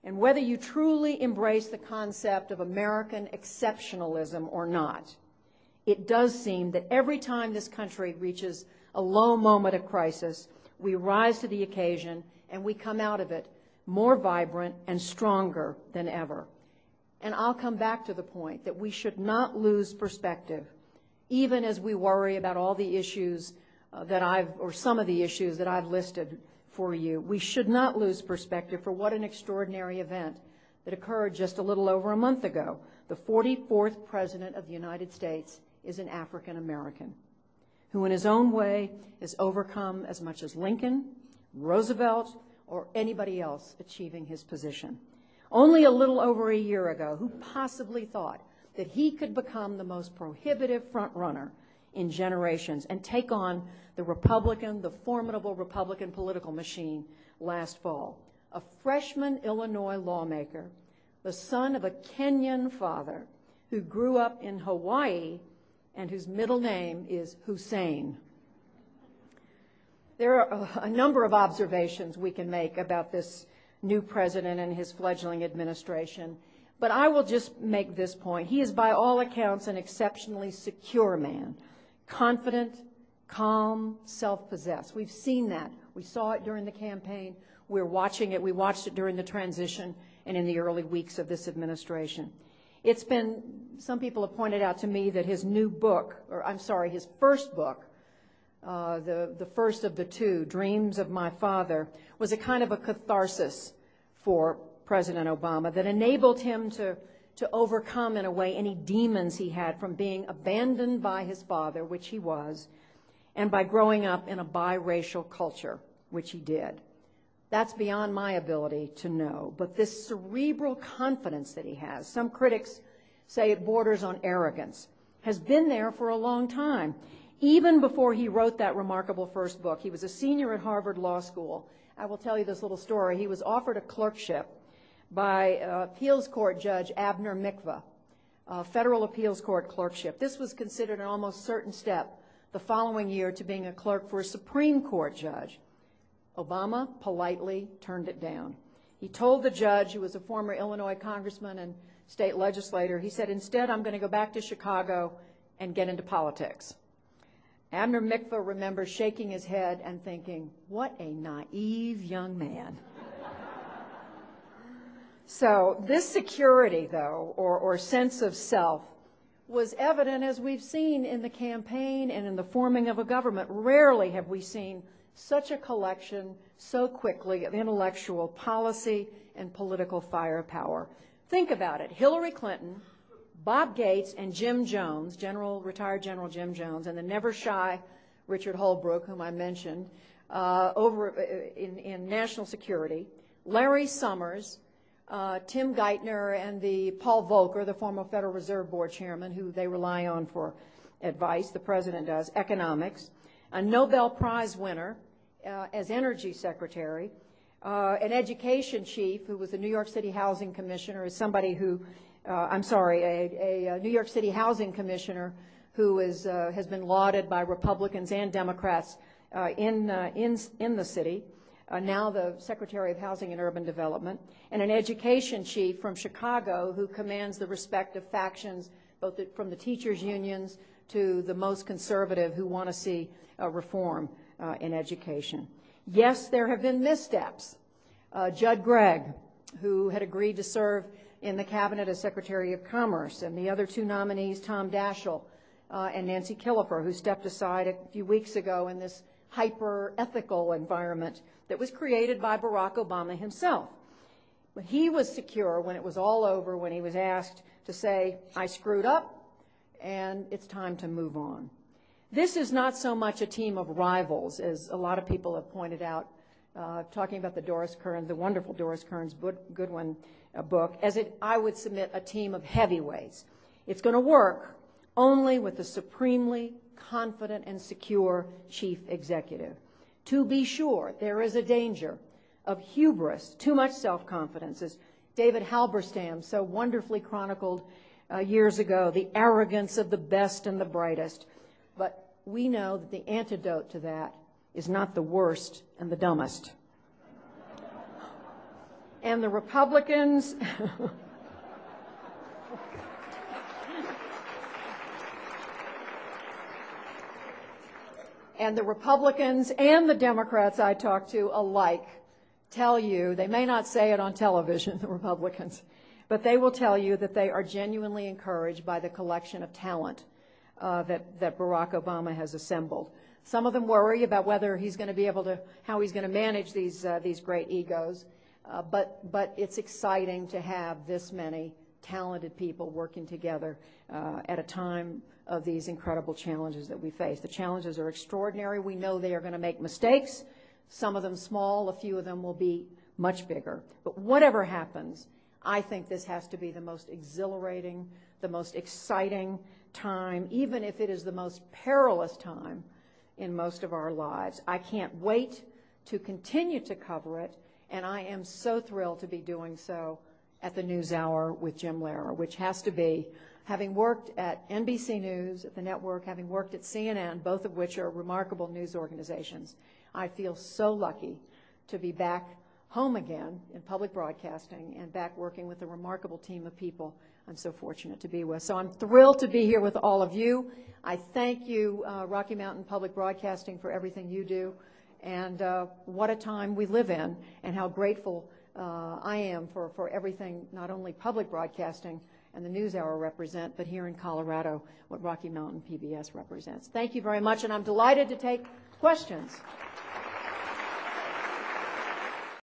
And whether you truly embrace the concept of American exceptionalism or not, it does seem that every time this country reaches a low moment of crisis, we rise to the occasion and we come out of it more vibrant and stronger than ever. And I'll come back to the point that we should not lose perspective, even as we worry about all the issues or some of the issues that I've listed for you. We should not lose perspective for what an extraordinary event that occurred just a little over a month ago. The 44th President of the United States is an African American who in his own way has overcome as much as Lincoln, Roosevelt, or anybody else achieving his position. Only a little over a year ago, who possibly thought that he could become the most prohibitive front-runner in generations and take on the formidable Republican political machine last fall? A freshman Illinois lawmaker, the son of a Kenyan father who grew up in Hawaii and whose middle name is Hussein. There are a number of observations we can make about this new president and his fledgling administration, but I will just make this point. He is by all accounts an exceptionally secure man, confident, calm, self-possessed. We've seen that. We saw it during the campaign. We're watching it. We watched it during the transition and in the early weeks of this administration. Some people have pointed out to me that his first book, the first of the two, Dreams of My Father, was a kind of a catharsis for President Obama that enabled him to overcome, in a way, any demons he had from being abandoned by his father, which he was, and by growing up in a biracial culture, which he did. That's beyond my ability to know. But this cerebral confidence that he has, some critics say it borders on arrogance, has been there for a long time. Even before he wrote that remarkable first book, he was a senior at Harvard Law School. I will tell you this little story. He was offered a clerkship by appeals court judge Abner Mikva, federal appeals court clerkship. This was considered an almost certain step the following year to being a clerk for a Supreme Court judge. Obama politely turned it down. He told the judge, who was a former Illinois congressman and state legislator, he said, "Instead, I'm going to go back to Chicago and get into politics." Abner Mikva remembers shaking his head and thinking, what a naive young man. So this security, though, or sense of self, was evident, as we've seen in the campaign and in the forming of a government. Rarely have we seen such a collection so quickly of intellectual policy and political firepower. Think about it. Hillary Clinton, Bob Gates, and Jim Jones, retired General Jim Jones, and the never shy Richard Holbrooke, whom I mentioned, over in national security, Larry Summers, Tim Geithner, and Paul Volcker, the former Federal Reserve Board chairman, who they rely on for advice, the president does, economics, a Nobel Prize winner as energy secretary, an education chief who was the New York City Housing Commissioner, is somebody who, a New York City Housing Commissioner who has been lauded by Republicans and Democrats in the city, now the Secretary of Housing and Urban Development, and an education chief from Chicago who commands the respect of factions, both from the teachers' unions to the most conservative who want to see reform in education. Yes, there have been missteps. Judd Gregg, who had agreed to serve in the cabinet as Secretary of Commerce, and the other two nominees, Tom Daschle and Nancy Killefer, who stepped aside a few weeks ago in this hyper-ethical environment that was created by Barack Obama himself. But he was secure when it was all over, when he was asked to say, I screwed up, and it's time to move on. This is not so much a team of rivals, as a lot of people have pointed out, talking about the wonderful Doris Kearns Goodwin book, as I would submit, a team of heavyweights. It's going to work only with a supremely confident and secure chief executive. To be sure, there is a danger of hubris, too much self-confidence, as David Halberstam so wonderfully chronicled years ago, the arrogance of the best and the brightest. But we know that the antidote to that is not the worst and the dumbest. And the Republicans and the Republicans and the Democrats I talk to alike tell you, they may not say it on television, the Republicans, but they will tell you that they are genuinely encouraged by the collection of talent that Barack Obama has assembled. Some of them worry about whether he's going to be able to, how he's going to manage these great egos, but it's exciting to have this many talented people working together at a time of these incredible challenges that we face. The challenges are extraordinary. We know they are going to make mistakes, some of them small, a few of them will be much bigger. But whatever happens, I think this has to be the most exhilarating, the most exciting time, even if it is the most perilous time in most of our lives. I can't wait to continue to cover it, and I am so thrilled to be doing so at the NewsHour with Jim Lehrer, which has to be, having worked at NBC News, at the network, having worked at CNN, both of which are remarkable news organizations, I feel so lucky to be back home again in public broadcasting and back working with a remarkable team of people I'm so fortunate to be with. So I'm thrilled to be here with all of you. I thank you, Rocky Mountain Public Broadcasting, for everything you do. And what a time we live in, and how grateful I am for everything, not only public broadcasting and the NewsHour represent, but here in Colorado, what Rocky Mountain PBS represents. Thank you very much, and I'm delighted to take questions.